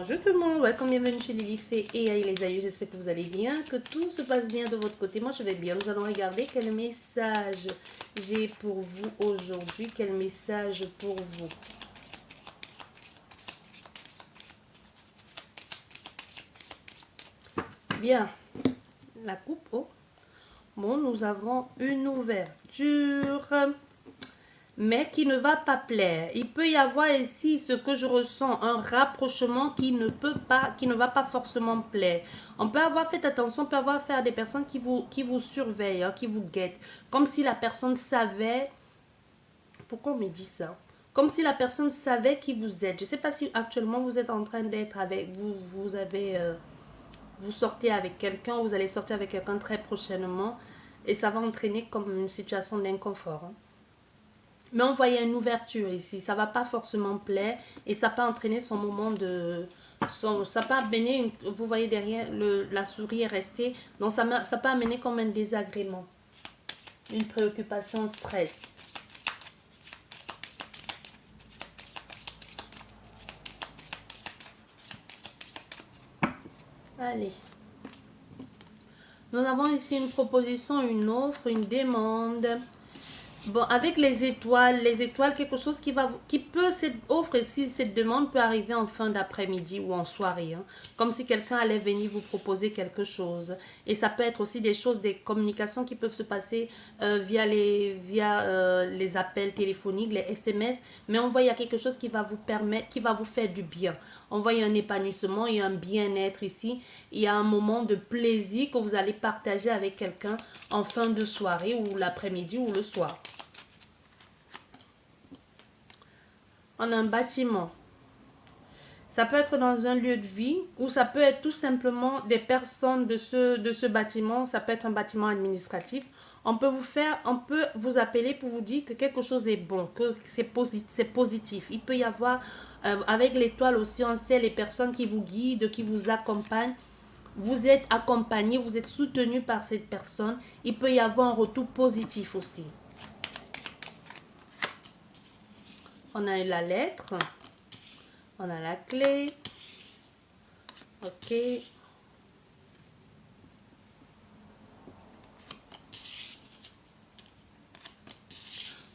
Bonjour tout le monde, welcome, bienvenue chez Lily Fée et Aïe les aïeux, j'espère que vous allez bien, que tout se passe bien de votre côté. Moi je vais bien, nous allons regarder quel message j'ai pour vous aujourd'hui, quel message pour vous. Bien, la coupe, oh, bon nous avons une ouverture, mais qui ne va pas plaire. Il peut y avoir ici ce que je ressens, un rapprochement qui ne va pas forcément plaire. On peut avoir, fait attention, on peut avoir affaire à des personnes qui vous surveillent, hein, qui vous guettent. Comme si la personne savait, pourquoi on me dit ça? Comme si la personne savait qui vous êtes. Je ne sais pas si actuellement vous êtes en train d'être avec, vous sortez avec quelqu'un, vous allez sortir avec quelqu'un très prochainement et ça va entraîner comme une situation d'inconfort, hein. Mais on voyait une ouverture ici. Ça ne va pas forcément plaire et ça peut entraîner son moment de... ça peut amener, vous voyez derrière, la souris est restée. Donc ça peut amener comme un désagrément. Une préoccupation, stress. Allez. Nous avons ici une proposition, une offre, une demande. Bon, avec les étoiles, quelque chose cette offre ici, cette demande peut arriver en fin d'après-midi ou en soirée, hein. Comme si quelqu'un allait venir vous proposer quelque chose. Et ça peut être aussi des choses, des communications qui peuvent se passer via les appels téléphoniques, les SMS. Mais on voit il y a quelque chose qui va vous permettre, qui va vous faire du bien. On voit il y a un épanouissement, il y a un bien-être ici. Il y a un moment de plaisir que vous allez partager avec quelqu'un en fin de soirée ou l'après-midi ou le soir. On a un bâtiment. Ça peut être dans un lieu de vie ou ça peut être tout simplement des personnes de ce bâtiment. Ça peut être un bâtiment administratif. On peut vous appeler pour vous dire que quelque chose est bon, que c'est positif. Il peut y avoir, avec l'étoile aussi, on sait les personnes qui vous guident, qui vous accompagnent. Vous êtes accompagné, vous êtes soutenu par cette personne. Il peut y avoir un retour positif aussi. On a eu la lettre. On a la clé. Ok.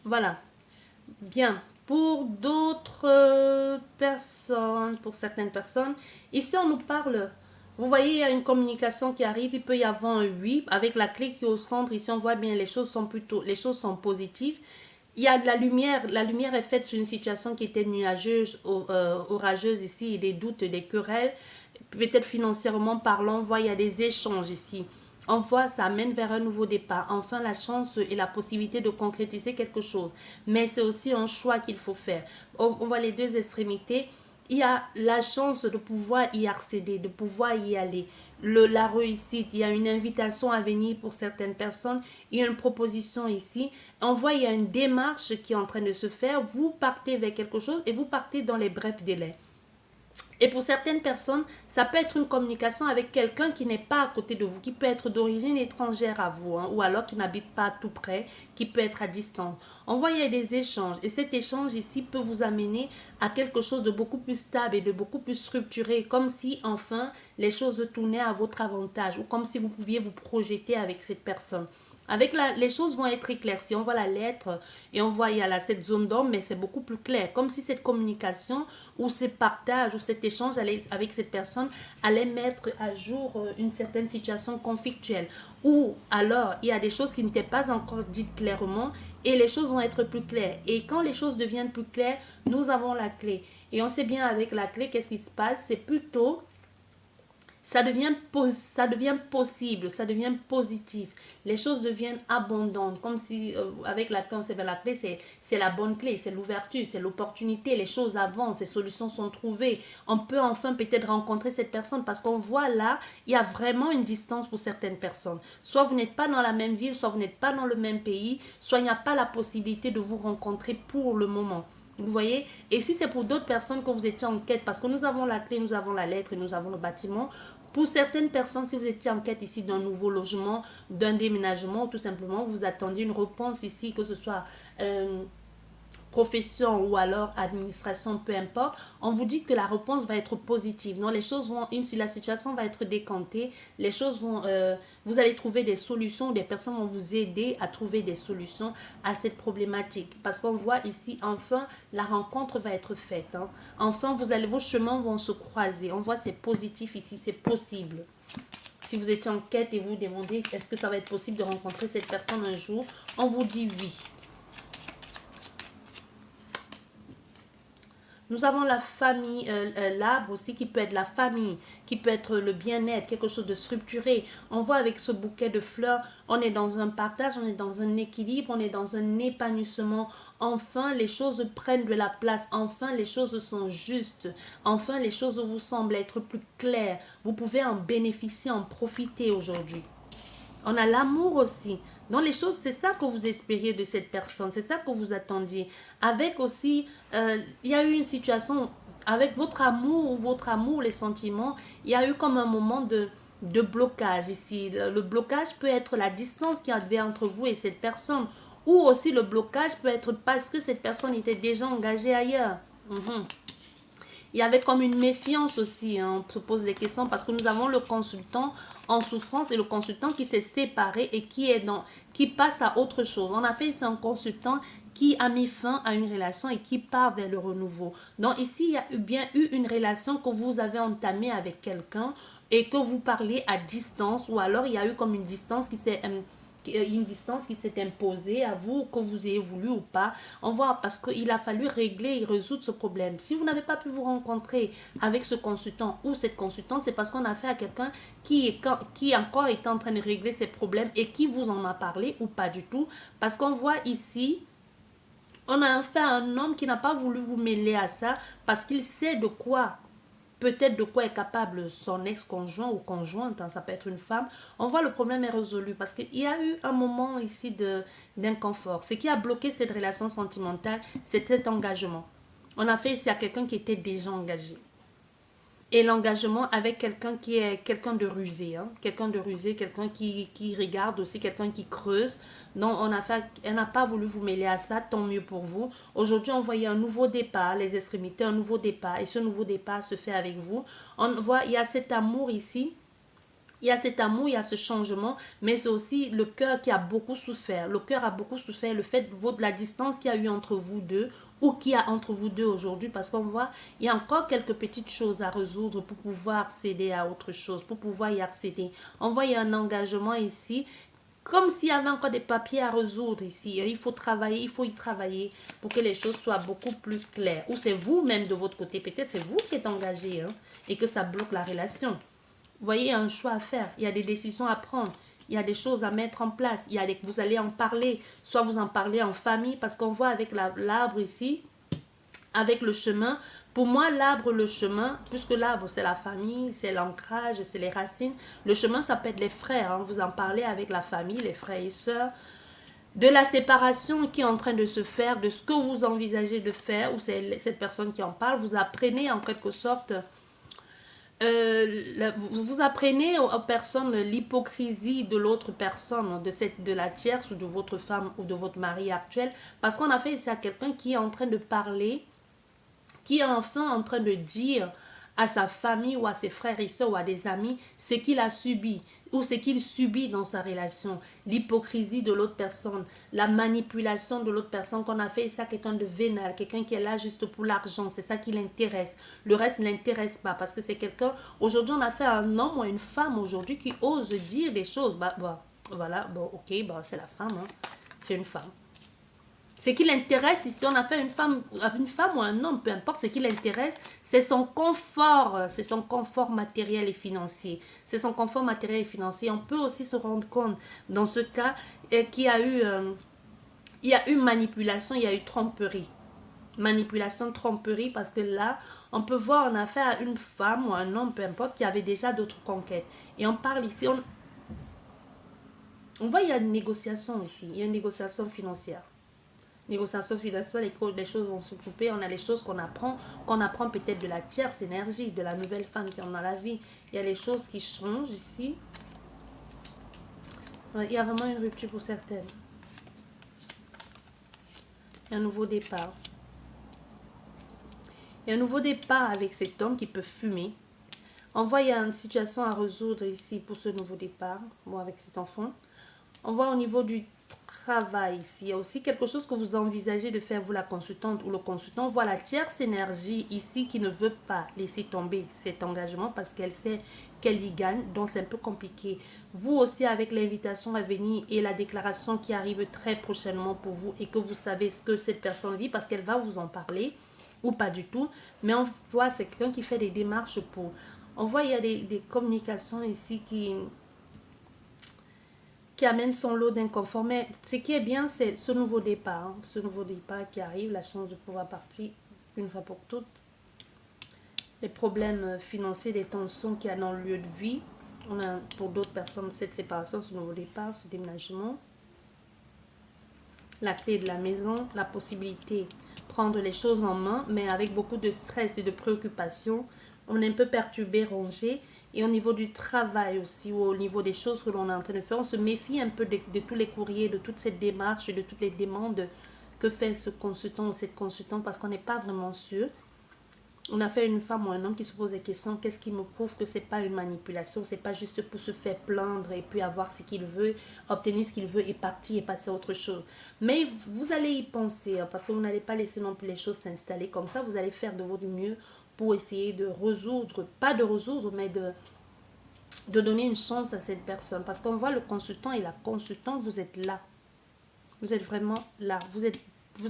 Voilà. Bien. Pour d'autres personnes, pour certaines personnes, ici on nous parle, vous voyez, il y a une communication qui arrive, il peut y avoir un oui, avec la clé qui est au centre, ici on voit bien les choses sont positives. Il y a de la lumière est faite sur une situation qui était nuageuse, orageuse ici, et des doutes, des querelles, peut-être financièrement parlant, on voit il y a des échanges ici. On voit, ça amène vers un nouveau départ. Enfin, la chance et la possibilité de concrétiser quelque chose. Mais c'est aussi un choix qu'il faut faire. On voit les deux extrémités. Il y a la chance de pouvoir y accéder, de pouvoir y aller. La réussite, il y a une invitation à venir pour certaines personnes. Il y a une proposition ici. On voit, il y a une démarche qui est en train de se faire. Vous partez vers quelque chose et vous partez dans les brefs délais. Et pour certaines personnes, ça peut être une communication avec quelqu'un qui n'est pas à côté de vous, qui peut être d'origine étrangère à vous, hein, ou alors qui n'habite pas tout près, qui peut être à distance. On voit il y a des échanges et cet échange ici peut vous amener à quelque chose de beaucoup plus stable et de beaucoup plus structuré, comme si enfin les choses tournaient à votre avantage ou comme si vous pouviez vous projeter avec cette personne. Les choses vont être claires. Si on voit la lettre et on voit il y a cette zone d'ombre, mais c'est beaucoup plus clair. Comme si cette communication ou ce partage ou cet échange avec cette personne allait mettre à jour une certaine situation conflictuelle. Ou alors, il y a des choses qui n'étaient pas encore dites clairement et les choses vont être plus claires. Et quand les choses deviennent plus claires, nous avons la clé. Et on sait bien avec la clé, qu'est-ce qui se passe? C'est plutôt... ça devient possible, ça devient positif. Les choses deviennent abondantes, comme si avec la clé, on sait bien la clé, c'est la bonne clé, c'est l'ouverture, c'est l'opportunité, les choses avancent, les solutions sont trouvées. On peut enfin peut-être rencontrer cette personne parce qu'on voit là, il y a vraiment une distance pour certaines personnes. Soit vous n'êtes pas dans la même ville, soit vous n'êtes pas dans le même pays, soit il n'y a pas la possibilité de vous rencontrer pour le moment. Vous voyez? Et si c'est pour d'autres personnes que vous étiez en quête, parce que nous avons la clé, nous avons la lettre et nous avons le bâtiment. Pour certaines personnes, si vous étiez en quête ici d'un nouveau logement, d'un déménagement, ou tout simplement, vous attendiez une réponse ici, que ce soit profession ou alors administration, peu importe, on vous dit que la réponse va être positive. Non, les choses vont, si la situation va être décantée, les choses vont, vous allez trouver des solutions, des personnes vont vous aider à trouver des solutions à cette problématique. Parce qu'on voit ici, enfin, la rencontre va être faite. Hein. Enfin, vos chemins vont se croiser. On voit c'est positif ici, c'est possible. Si vous étiez en quête et vous vous demandez est-ce que ça va être possible de rencontrer cette personne un jour, on vous dit oui. Nous avons la famille, l'arbre aussi qui peut être la famille, qui peut être le bien-être, quelque chose de structuré. On voit avec ce bouquet de fleurs, on est dans un partage, on est dans un équilibre, on est dans un épanouissement. Enfin, les choses prennent de la place. Enfin, les choses sont justes. Enfin, les choses vous semblent être plus claires. Vous pouvez en bénéficier, en profiter aujourd'hui. On a l'amour aussi. Dans les choses, c'est ça que vous espériez de cette personne. C'est ça que vous attendiez. Avec aussi, il y a eu une situation, avec votre amour, les sentiments, il y a eu comme un moment de blocage ici. Le blocage peut être la distance qu'il y avait entre vous et cette personne. Ou aussi le blocage peut être parce que cette personne était déjà engagée ailleurs. Il y avait comme une méfiance aussi, hein. On se pose des questions parce que nous avons le consultant en souffrance et le consultant qui s'est séparé et qui passe à autre chose. On a fait ici un consultant qui a mis fin à une relation et qui part vers le renouveau. Donc ici, il y a bien eu une relation que vous avez entamée avec quelqu'un et que vous parlez à distance ou alors il y a eu comme une distance qui s'est imposée à vous, que vous ayez voulu ou pas. On voit parce qu'il a fallu régler et résoudre ce problème. Si vous n'avez pas pu vous rencontrer avec ce consultant ou cette consultante, c'est parce qu'on a fait à quelqu'un qui encore est en train de régler ses problèmes et qui vous en a parlé ou pas du tout. Parce qu'on voit ici, on a affaire à un homme qui n'a pas voulu vous mêler à ça parce qu'il sait de quoi peut-être de quoi est capable son ex-conjoint ou conjointe, hein, ça peut être une femme. On voit le problème est résolu parce qu'il y a eu un moment ici d'inconfort. Ce qui a bloqué cette relation sentimentale, c'était cet engagement. On a fait ici à quelqu'un qui était déjà engagé. Et l'engagement avec quelqu'un qui est quelqu'un de rusé, hein? Quelqu'un de rusé, quelqu'un qui regarde aussi, quelqu'un qui creuse. Donc, elle n'a pas voulu vous mêler à ça, tant mieux pour vous. Aujourd'hui, on voyait un nouveau départ, les extrémités, un nouveau départ. Et ce nouveau départ se fait avec vous. On voit, il y a cet amour ici. Il y a cet amour, il y a ce changement, mais c'est aussi le cœur qui a beaucoup souffert. Le cœur a beaucoup souffert, le fait de la distance qu'il y a eu entre vous deux, ou qu'il y a entre vous deux aujourd'hui, parce qu'on voit, il y a encore quelques petites choses à résoudre pour pouvoir céder à autre chose, pour pouvoir y accéder. On voit, il y a un engagement ici, comme s'il y avait encore des papiers à résoudre ici. Il faut travailler, il faut y travailler pour que les choses soient beaucoup plus claires. Ou c'est vous-même de votre côté, peut-être c'est vous qui êtes engagé, hein, et que ça bloque la relation. Vous voyez, il y a un choix à faire, il y a des décisions à prendre, il y a des choses à mettre en place, vous allez en parler, soit vous en parlez en famille, parce qu'on voit avec l'arbre ici, avec le chemin. Pour moi, l'arbre, le chemin, puisque l'arbre, c'est la famille, c'est l'ancrage, c'est les racines. Le chemin, ça peut être les frères, hein. Vous en parlez avec la famille, les frères et sœurs. De la séparation qui est en train de se faire, de ce que vous envisagez de faire, ou c'est cette personne qui en parle, vous apprenez en quelque sorte... vous apprenez aux personnes l'hypocrisie de l'autre personne, de la tierce ou de votre femme ou de votre mari actuel, parce qu'on a fait ici à quelqu'un qui est en train de parler, qui est enfin en train de dire à sa famille ou à ses frères et sœurs ou à des amis ce qu'il a subi ou ce qu'il subit dans sa relation, l'hypocrisie de l'autre personne, la manipulation de l'autre personne qu'on a fait, ça quelqu'un de vénal, quelqu'un qui est là juste pour l'argent, c'est ça qui l'intéresse. Le reste ne l'intéresse pas parce que c'est quelqu'un, aujourd'hui on a fait un homme ou une femme aujourd'hui qui ose dire des choses, voilà, bon ok, c'est la femme, hein. C'est une femme. Ce qui l'intéresse ici, on a fait une femme ou un homme, peu importe, ce qui l'intéresse, c'est son confort matériel et financier. C'est son confort matériel et financier. On peut aussi se rendre compte, dans ce cas, qu'il y a eu manipulation, il y a eu tromperie. Manipulation, tromperie, parce que là, on peut voir, on a affaire à une femme ou un homme, peu importe, qui avait déjà d'autres conquêtes. Et on parle ici, on voit, il y a une négociation ici, il y a une négociation financière. Négociation financière, les choses vont se couper. On a les choses qu'on apprend peut-être de la tierce énergie, de la nouvelle femme qui en a la vie. Il y a les choses qui changent ici. Il y a vraiment une rupture pour certaines. Un nouveau départ. Il y a un nouveau départ avec cet homme qui peut fumer. On voit il y a une situation à résoudre ici pour ce nouveau départ, bon, avec cet enfant. On voit au niveau du travail ici, il y a aussi quelque chose que vous envisagez de faire, vous la consultante ou le consultant. On voit la tierce énergie ici qui ne veut pas laisser tomber cet engagement parce qu'elle sait qu'elle y gagne, donc c'est un peu compliqué. Vous aussi avec l'invitation à venir et la déclaration qui arrive très prochainement pour vous et que vous savez ce que cette personne vit parce qu'elle va vous en parler ou pas du tout. Mais on voit c'est quelqu'un qui fait des démarches pour... On voit il y a des communications ici qui amène son lot d'inconfort. Mais ce qui est bien, c'est ce nouveau départ. Hein, ce nouveau départ qui arrive, la chance de pouvoir partir une fois pour toutes. Les problèmes financiers, des tensions qu'il y a dans le lieu de vie. On a pour d'autres personnes cette séparation, ce nouveau départ, ce déménagement. La clé de la maison, la possibilité de prendre les choses en main, mais avec beaucoup de stress et de préoccupation. On est un peu perturbé, rongé. Et au niveau du travail aussi, ou au niveau des choses que l'on est en train de faire, on se méfie un peu de tous les courriers, de toute cette démarche, de toutes les demandes que fait ce consultant ou cette consultante, parce qu'on n'est pas vraiment sûr. On a fait une femme ou un homme qui se pose des questions. Qu'est-ce qui me prouve que ce n'est pas une manipulation? Ce n'est pas juste pour se faire plaindre et puis avoir ce qu'il veut, obtenir ce qu'il veut et partir et passer à autre chose. Mais vous allez y penser, parce que vous n'allez pas laisser non plus les choses s'installer comme ça. Vous allez faire de votre mieux pour essayer de résoudre, pas de résoudre, mais de donner une chance à cette personne. Parce qu'on voit le consultant et la consultante, vous êtes là. Vous êtes vraiment là. Vous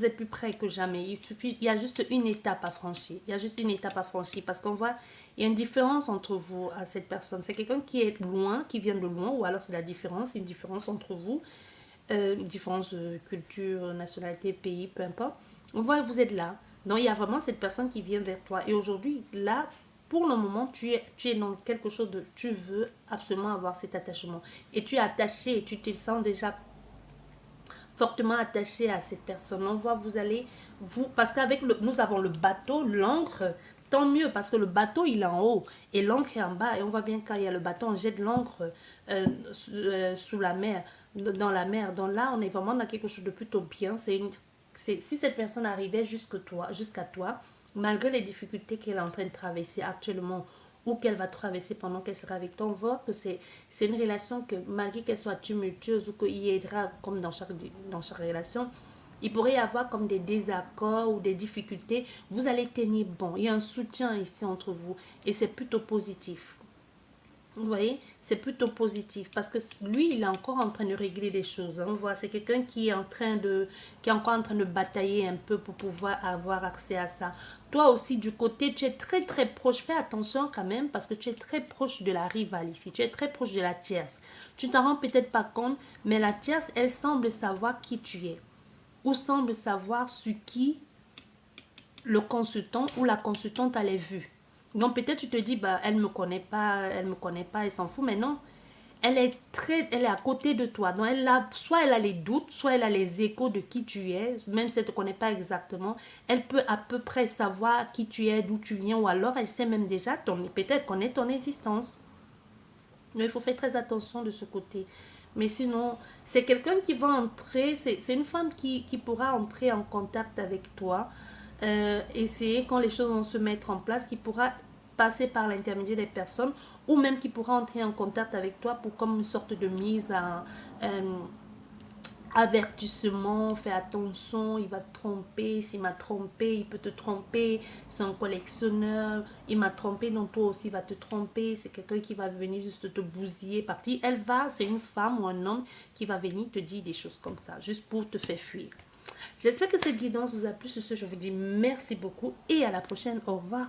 êtes plus près que jamais. Il y a juste une étape à franchir. Il y a juste une étape à franchir. Parce qu'on voit, il y a une différence entre vous à cette personne. C'est quelqu'un qui est loin, qui vient de loin, ou alors c'est la différence, une différence entre vous. Une différence de culture, nationalité, pays, peu importe. On voit que vous êtes là. Donc, il y a vraiment cette personne qui vient vers toi. Et aujourd'hui, là, pour le moment, tu es dans quelque chose de... Tu veux absolument avoir cet attachement. Et tu es attaché, tu te sens déjà fortement attaché à cette personne. On voit, vous allez... parce qu'avec nous avons le bateau, l'encre, tant mieux, parce que le bateau, il est en haut et l'encre est en bas. Et on voit bien quand il y a le bateau, on jette l'encre sous la mer, dans la mer. Donc là, on est vraiment dans quelque chose de plutôt bien. Si cette personne arrivait jusqu'à toi, malgré les difficultés qu'elle est en train de traverser actuellement ou qu'elle va traverser pendant qu'elle sera avec toi, on voit que c'est une relation que malgré qu'elle soit tumultueuse ou qu'il y aidera comme dans chaque relation, il pourrait y avoir comme des désaccords ou des difficultés. Vous allez tenir bon. Il y a un soutien ici entre vous et c'est plutôt positif. Vous voyez, c'est plutôt positif parce que lui, il est encore en train de régler les choses. On voit, c'est quelqu'un qui est encore en train de batailler un peu pour pouvoir avoir accès à ça. Toi aussi, du côté, tu es très très proche. Fais attention quand même parce que tu es très proche de la rivale ici. Tu es très proche de la tierce. Tu t'en rends peut-être pas compte, mais la tierce, elle semble savoir qui tu es ou semble savoir sur qui le consultant ou la consultante a les vues. Donc peut-être tu te dis, bah, elle ne me connaît pas, elle s'en fout, mais non. Elle est à côté de toi. Donc soit elle a les doutes, soit elle a les échos de qui tu es, même si elle ne te connaît pas exactement. Elle peut à peu près savoir qui tu es, d'où tu viens, ou alors elle sait même déjà, peut-être connaît ton existence. Mais il faut faire très attention de ce côté. Mais sinon, c'est quelqu'un qui va entrer, c'est une femme qui pourra entrer en contact avec toi. Essayer quand les choses vont se mettre en place, qui pourra passer par l'intermédiaire des personnes ou même qui pourra entrer en contact avec toi pour comme une sorte de mise à avertissement, fais attention, il va te tromper, s'il m'a trompé, il peut te tromper, c'est un collectionneur, il m'a trompé, donc toi aussi il va te tromper, c'est quelqu'un qui va venir juste te bousiller, partir. C'est une femme ou un homme qui va venir te dire des choses comme ça, juste pour te faire fuir. J'espère que cette guidance vous a plu. Sur ce, je vous dis merci beaucoup et à la prochaine. Au revoir.